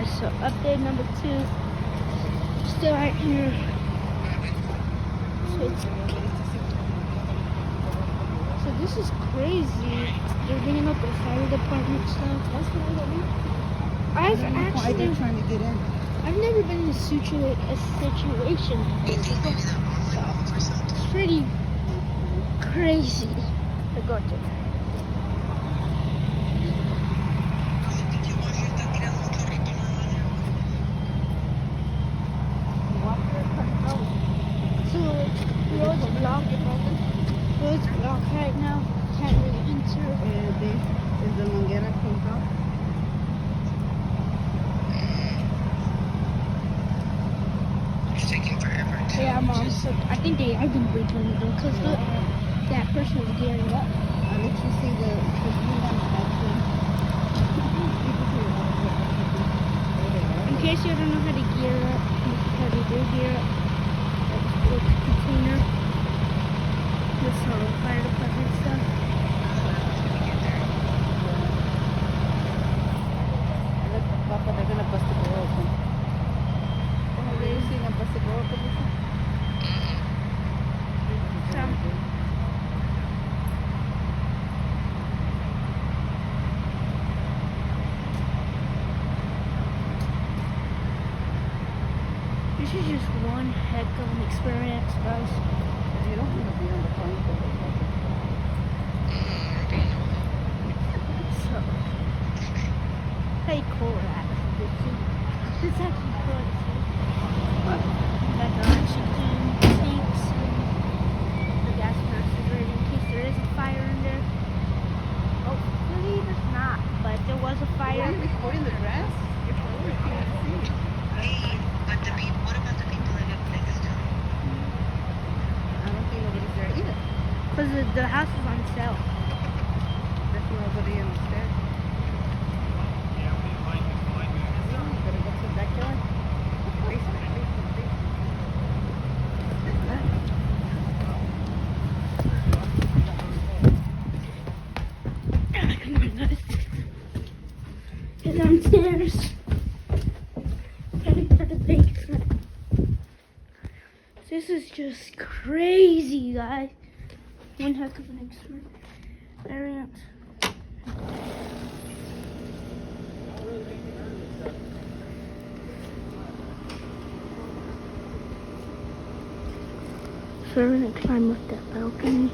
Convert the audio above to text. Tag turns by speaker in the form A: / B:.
A: guys, so update number 2. Still right here. So this is crazy. They're bringing up the fire department stuff.
B: That's what I mean.
A: I've
B: Why they're
A: actually,
B: trying to get in.
A: I've never been in a situation like this before. It's pretty crazy. I got it. So roads blocked. Roads blocked right now. Can't really enter.
B: Is the Manguera closed off?
C: It's taking forever to...
A: Yeah, Mom. So I think they are gonna break on the door because look, that person is gearing up.
B: I'll let you see the thing on the back thing.
A: In case you don't know how to gear up, this is how they do gear up. Like this container. This fire department stuff.
B: Look, Papa, they're gonna bust the door open. Have you seen them bust the door open before?
A: This is just one heck of an experience, guys.
B: You don't want to be on the phone for the
A: So, pretty cool that. It's actually cool. Got the oxygen tanks and the gas refrigerator in case there is a fire in there. Hopefully there's not, but there was a fire.
B: Are you recording the grass? You're probably can't see.
C: Hey, but the people, what about the people that live next to it?
B: I don't think nobody's there either.
A: Because the house is on sale.
B: There's nobody on the stairs. Better go to the backyard. Basement.
A: Come on, guys. Get downstairs. Heading for the basement. This is just crazy, guys. One heck of an experience. So we're gonna climb up that balcony.